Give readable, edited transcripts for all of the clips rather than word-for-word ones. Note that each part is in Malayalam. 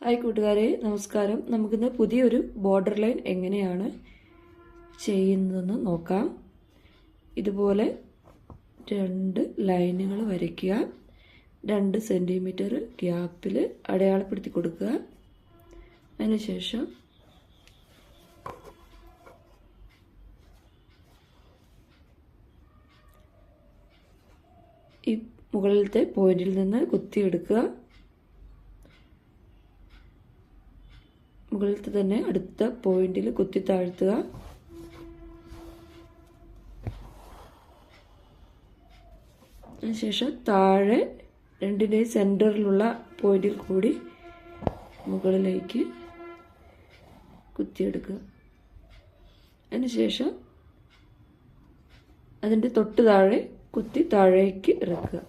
ഹായ് കൂട്ടുകാരെ, നമസ്കാരം. നമുക്കിന്ന് പുതിയൊരു ബോർഡർ ലൈൻ എങ്ങനെയാണ് ചെയ്യുന്നതെന്ന് നോക്കാം. ഇതുപോലെ 2 ലൈനുകൾ വരയ്ക്കുക. 2 സെൻറ്റിമീറ്റർ ഗ്യാപ്പിൽ അടയാളപ്പെടുത്തി കൊടുക്കുക. അതിനുശേഷം ഈ മുകളിലത്തെ പോയിന്റിൽ നിന്ന് കുത്തിയെടുക്കുക. മുകളിലത്തെ തന്നെ അടുത്ത പോയിന്റിൽ കുത്തി താഴ്ത്തുക. അതിനുശേഷം താഴെ 2ന്റെയും സെൻറ്ററിലുള്ള പോയിന്റിൽ കൂടി മുകളിലേക്ക് കുത്തിയെടുക്കുക. അതിനുശേഷം അതിൻ്റെ തൊട്ട് താഴെ കുത്തി താഴേക്ക് ഇറക്കുക.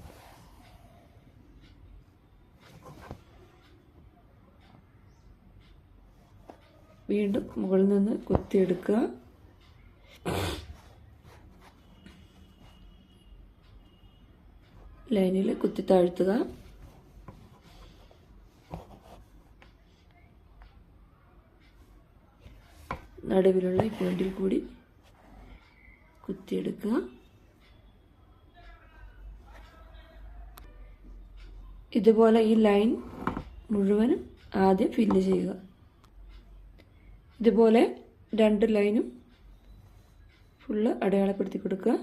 വീണ്ടും മുകളിൽ നിന്ന് കുത്തിയെടുക്കുക. ലൈനിൽ കുത്തി താഴ്ത്തുക. നടുവിലുള്ള ഈ പോയിന്റിൽ കൂടി കുത്തിയെടുക്കുക. ഇതുപോലെ ഈ ലൈൻ മുഴുവനും ആദ്യം ഫില്ല് ചെയ്യുക. ഇതുപോലെ 2 ലൈനും ഫുള്ള് അടയാളപ്പെടുത്തി കൊടുക്കുക.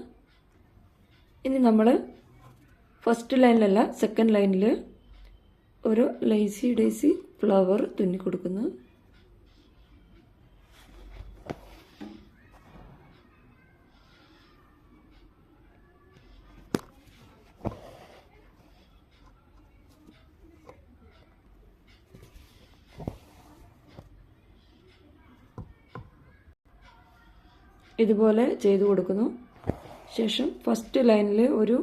ഇനി നമ്മൾ ഫസ്റ്റ് ലൈനിലല്ല, സെക്കൻഡ് ലൈനിൽ ഒരു ലേസി ഡേസി ഫ്ലവർ തുന്നി കൊടുക്കുന്നു. ഇതുപോലെ ചെയ്തു കൊടുക്കുന്നു. ശേഷം ഫസ്റ്റ് ലൈനിൽ ഒരു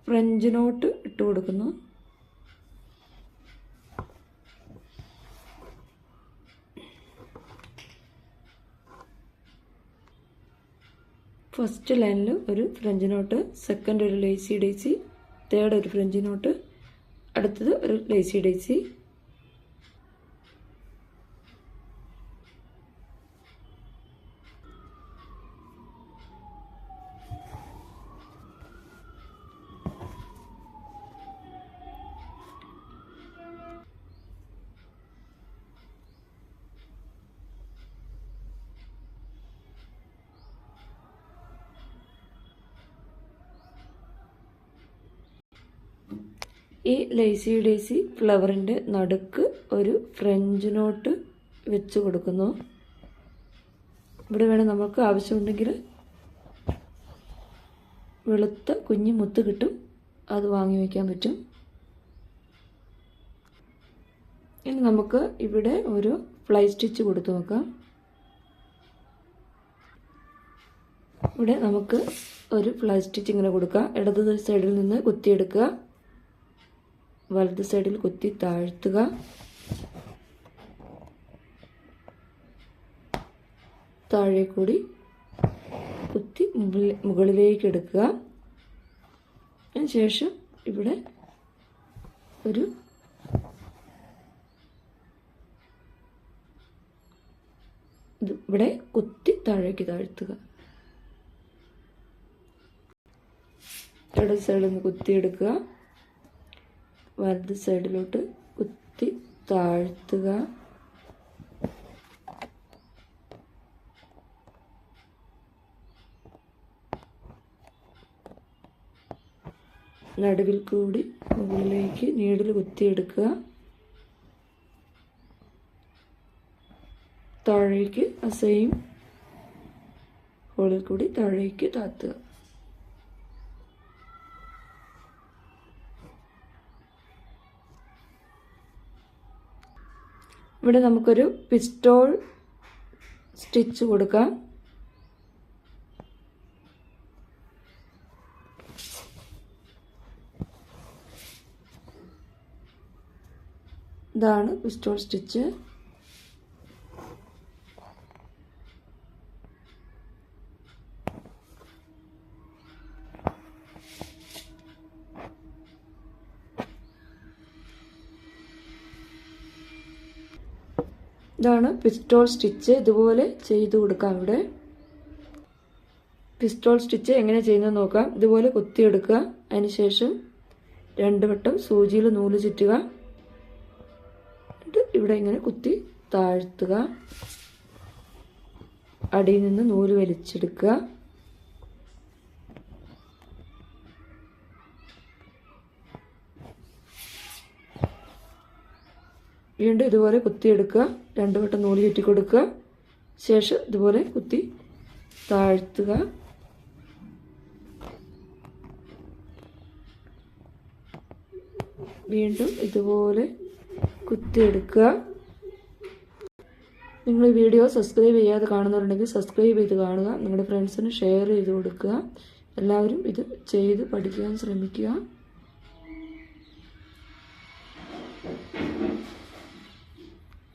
ഫ്രഞ്ച് നോട്ട് ഇട്ട് കൊടുക്കുന്നു. ഫസ്റ്റ് ലൈനിൽ ഒരു ഫ്രഞ്ച് നോട്ട്, സെക്കൻഡ് ഒരു ലേസി ഡേസി, തേർഡ് ഒരു ഫ്രഞ്ച് നോട്ട്, അടുത്തത് ഒരു ലേസി ഡേസി. ഈ ലേസി ഡേസി ഫ്ലവറിൻ്റെ നടുക്ക് ഒരു ഫ്രഞ്ച് നോട്ട് വെച്ച് കൊടുക്കുന്നു. ഇവിടെ വേണം നമുക്ക് ആവശ്യമുണ്ടെങ്കിൽ വെളുത്ത കുഞ്ഞു മുത്ത് കിട്ടും, അത് വാങ്ങി വയ്ക്കാൻ പറ്റും. ഇനി നമുക്ക് ഇവിടെ ഒരു ഫ്ലൈ സ്റ്റിച്ച് കൊടുത്തു നോക്കാം. ഇവിടെ നമുക്ക് ഒരു ഫ്ലൈ സ്റ്റിച്ച് ഇങ്ങനെ കൊടുക്കാം. ഇടത് സൈഡിൽ നിന്ന് കുത്തിയെടുക്കുക, വലത് സൈഡിൽ കുത്തി താഴ്ത്തുക. താഴെ കൂടി കുത്തി മുകളിലേക്ക് എടുക്കുക. അതിനുശേഷം ഇവിടെ ഇവിടെ കുത്തി താഴേക്ക് താഴ്ത്തുക. ഇടത് സൈഡിൽ നിന്ന് കുത്തിയെടുക്കുക, വലത് സൈഡിലോട്ട് കുത്തി താഴ്ത്തുക. നടുവിൽ കൂടി മുകളിലേക്ക് നീഡിൽ കുത്തിയെടുക്കുക. താഴേക്ക് സെയിം ഹോളിൽ കൂടി താഴേക്ക് താത്തുക. ഇവിടെ നമുക്കൊരു പിസ്റ്റോൾ സ്റ്റിച്ച് കൊടുക്കാം. ഇതാണ് പിസ്റ്റോൾ സ്റ്റിച്ച്. ഇതാണ് പിസ്റ്റോൾ സ്റ്റിച്ച്. ഇതുപോലെ ചെയ്തു കൊടുക്കാം. ഇവിടെ പിസ്റ്റോൾ സ്റ്റിച്ച് എങ്ങനെ ചെയ്യുന്നത് നോക്കാം. ഇതുപോലെ കുത്തിയെടുക്കുക. അതിനുശേഷം 2 വട്ടം സൂചിയിൽ നൂല് ചുറ്റുക. ഇവിടെ ഇങ്ങനെ കുത്തി താഴ്ത്തുക. അടിയിൽ നിന്ന് നൂല് വലിച്ചെടുക്കുക. വീണ്ടും ഇതുപോലെ കുത്തിയെടുക്കുക. 2 വട്ടം നൂല് ചുറ്റി കൊടുക്കുക. ശേഷം ഇതുപോലെ കുത്തി താഴ്ത്തുക. വീണ്ടും ഇതുപോലെ കുത്തിയെടുക്കുക. നിങ്ങൾ ഈ വീഡിയോ സബ്സ്ക്രൈബ് ചെയ്യാതെ കാണുന്നവരുണ്ടെങ്കിൽ സബ്സ്ക്രൈബ് ചെയ്ത് കാണുക. നിങ്ങളുടെ ഫ്രണ്ട്സിന് ഷെയർ ചെയ്ത് കൊടുക്കുക. എല്ലാവരും ഇത് ചെയ്ത് പഠിക്കാൻ ശ്രമിക്കുക.